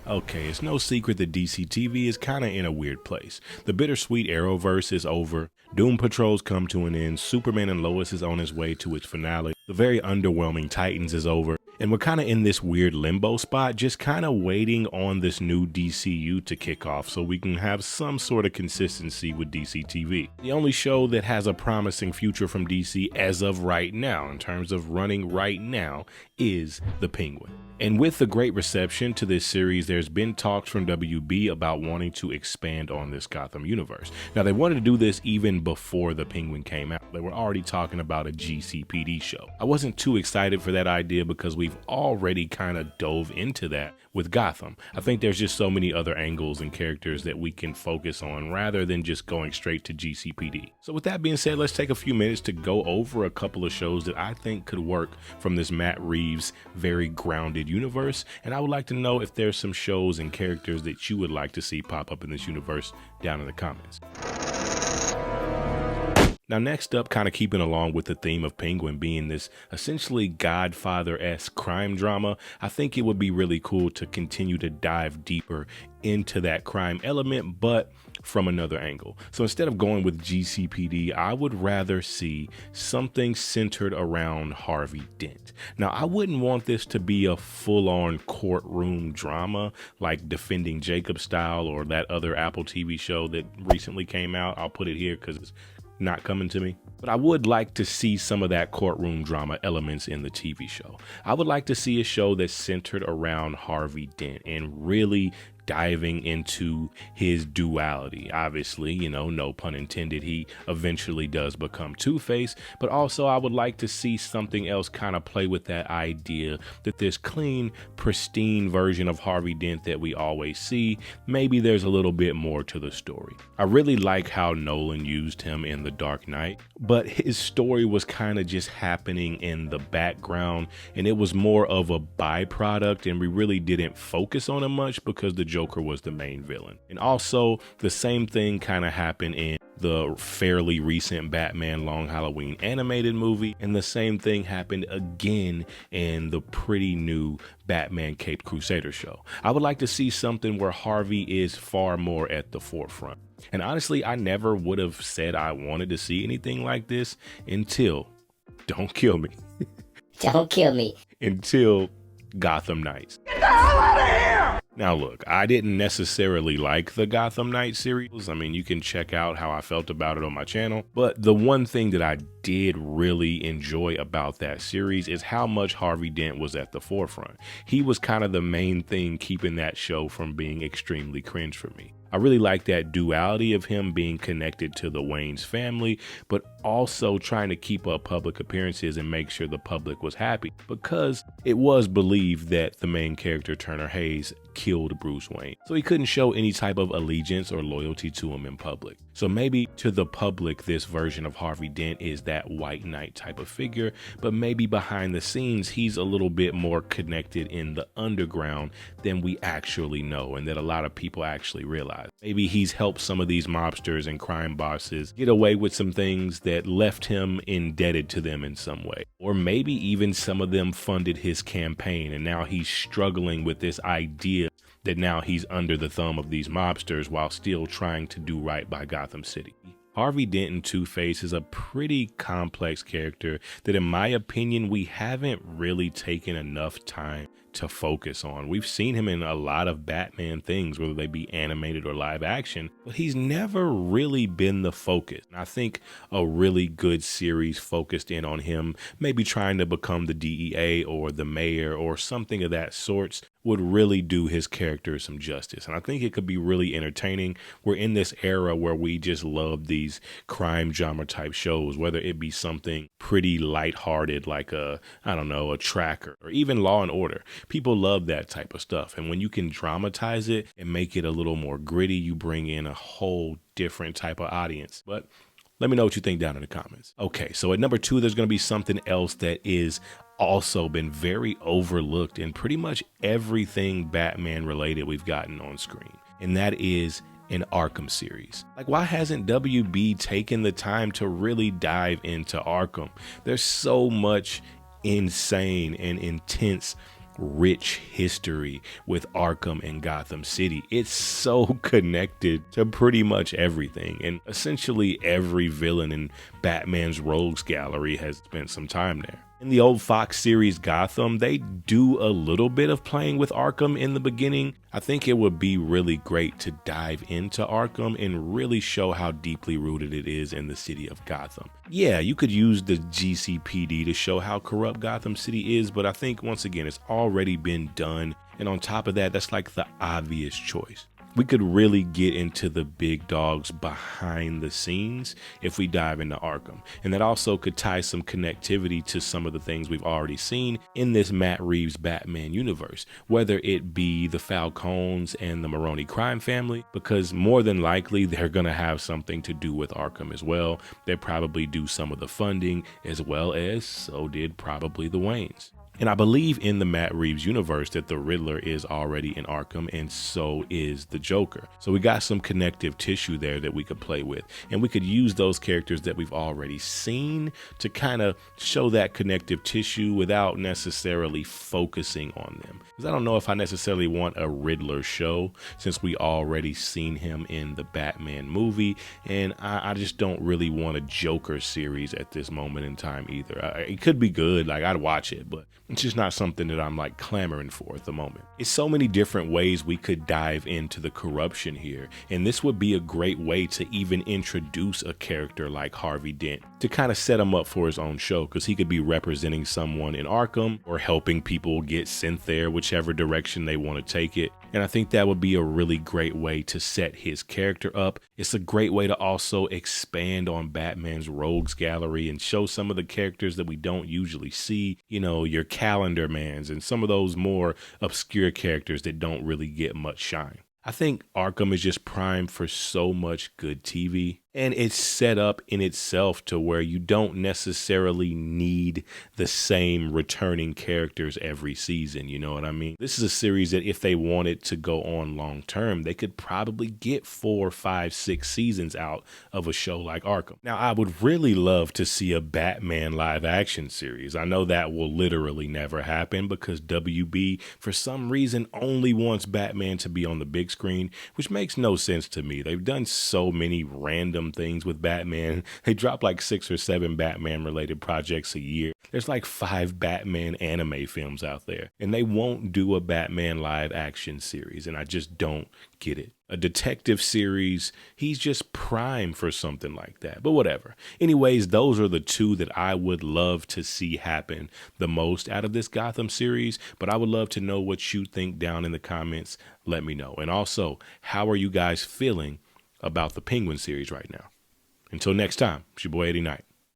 Okay, it's no secret that DC TV is kinda in a weird place. The bittersweet Arrowverse is over, Doom Patrol's come to an end, Superman and Lois is on his way to its finale, the very underwhelming Titans is over, and we're kinda in this weird limbo spot, just kinda waiting on this new DCU to kick off so we can have some sort of consistency with DC TV. The only show that has a promising future from DC as of right now, in terms of running right now, is The Penguin. And with the great reception to this series, there's been talks from WB about wanting to expand on this Gotham universe. Now, they wanted to do this even before The Penguin came out. They were already talking about a GCPD show. I wasn't too excited for that idea because we've already kind of dove into that with Gotham. I think there's just so many other angles and characters that we can focus on rather than just going straight to GCPD. So with that being said, let's take a few minutes to go over a couple of shows that I think could work from this Matt Reeves very grounded universe, and I would like to know if there's some shows and characters that you would like to see pop up in this universe down in the comments. Now next up, kind of keeping along with the theme of Penguin being this essentially Godfather-esque crime drama, I think it would be really cool to continue to dive deeper into that crime element, but from another angle. So instead of going with GCPD, I would rather see something centered around Harvey Dent. Now, I wouldn't want this to be a full-on courtroom drama like Defending Jacob style or that other Apple TV show that recently came out. I'll put it here because it's not coming to me. But I would like to see some of that courtroom drama elements in the TV show. I would like to see a show that's centered around Harvey Dent and really diving into his duality. Obviously, you know, no pun intended, he eventually does become Twoface, but also I would like to see something else kind of play with that idea that this clean, pristine version of Harvey Dent that we always see, maybe there's a little bit more to the story. I really like how Nolan used him in The Dark Knight, but his story was kind of just happening in the background, and it was more of a byproduct, and we really didn't focus on him much because the Joker was the main villain. And also the same thing kind of happened in the fairly recent Batman Long Halloween animated movie, and the same thing happened again in the pretty new Batman Caped Crusader show. I would like to see something where Harvey is far more at the forefront. And honestly, I never would have said I wanted to see anything like this until, don't kill me. Don't kill me. Until Gotham Knights. Get the hell out of here! Now look, I didn't necessarily like the Gotham Knights series. I mean, you can check out how I felt about it on my channel. But the one thing that I did really enjoy about that series is how much Harvey Dent was at the forefront. He was kind of the main thing keeping that show from being extremely cringe for me. I really like that duality of him being connected to the Wayne's family, but also trying to keep up public appearances and make sure the public was happy, because it was believed that the main character, Turner Hayes, killed Bruce Wayne. So he couldn't show any type of allegiance or loyalty to him in public. So maybe to the public, this version of Harvey Dent is that white knight type of figure, but maybe behind the scenes, he's a little bit more connected in the underground than we actually know and that a lot of people actually realize. Maybe he's helped some of these mobsters and crime bosses get away with some things that left him indebted to them in some way. Or maybe even some of them funded his campaign and now he's struggling with this idea that now he's under the thumb of these mobsters while still trying to do right by Gotham City. Harvey Dent in Two-Face is a pretty complex character that, in my opinion, we haven't really taken enough time to focus on. We've seen him in a lot of Batman things, whether they be animated or live action, but he's never really been the focus. And I think a really good series focused in on him, maybe trying to become the DEA or the mayor or something of that sort, would really do his character some justice. And I think it could be really entertaining. We're in this era where we just love these crime genre type shows, whether it be something pretty lighthearted like a Tracker or even Law and Order. People love that type of stuff. And when you can dramatize it and make it a little more gritty, you bring in a whole different type of audience. But let me know what you think down in the comments. Okay, so at number 2, there's going to be something else that is also been very overlooked in pretty much everything Batman related we've gotten on screen. And that is an Arkham series. Like, why hasn't WB taken the time to really dive into Arkham? There's so much insane and intense rich history with Arkham and Gotham City. It's so connected to pretty much everything, and essentially every villain in Batman's rogues gallery has spent some time there. In the old Fox series Gotham, they do a little bit of playing with Arkham in the beginning. I think it would be really great to dive into Arkham and really show how deeply rooted it is in the city of Gotham. Yeah, you could use the GCPD to show how corrupt Gotham City is, but I think once again, it's already been done. And on top of that, that's like the obvious choice. We could really get into the big dogs behind the scenes if we dive into Arkham. And that also could tie some connectivity to some of the things we've already seen in this Matt Reeves Batman universe, whether it be the Falcones and the Maroni crime family, because more than likely they're going to have something to do with Arkham as well. They probably do some of the funding, as well as so did probably the Waynes. And I believe in the Matt Reeves universe that the Riddler is already in Arkham, and so is the Joker. So we got some connective tissue there that we could play with. And we could use those characters that we've already seen to kind of show that connective tissue without necessarily focusing on them. Because I don't know if I necessarily want a Riddler show, since we already seen him in the Batman movie. And I just don't really want a Joker series at this moment in time either. It could be good, like I'd watch it, but it's just not something that I'm like clamoring for at the moment. It's so many different ways we could dive into the corruption here, and this would be a great way to even introduce a character like Harvey Dent to kind of set him up for his own show, because he could be representing someone in Arkham or helping people get sent there, whichever direction they want to take it. And I think that would be a really great way to set his character up. It's a great way to also expand on Batman's rogues gallery and show some of the characters that we don't usually see, you know, your Calendar Mans and some of those more obscure characters that don't really get much shine. I think Arkham is just primed for so much good TV, and it's set up in itself to where you don't necessarily need the same returning characters every season, you know what I mean? This is a series that if they wanted to go on long term, they could probably get 4, 5, 6 seasons out of a show like Arkham. Now, I would really love to see a Batman live action series. I know that will literally never happen because WB, for some reason, only wants Batman to be on the big screen, which makes no sense to me. They've done so many random things with Batman. They drop like 6 or 7 Batman related projects a year. There's like 5 Batman anime films out there, and they won't do a Batman live action series, and I just don't get it. A detective series, he's just prime for something like that, but whatever. Anyways, those are the 2 that I would love to see happen the most out of this Gotham series, but I would love to know what you think down in the comments. Let me know. And also, how are you guys feeling about the Penguin series right now? Until next time, it's your boy Eddie Knight.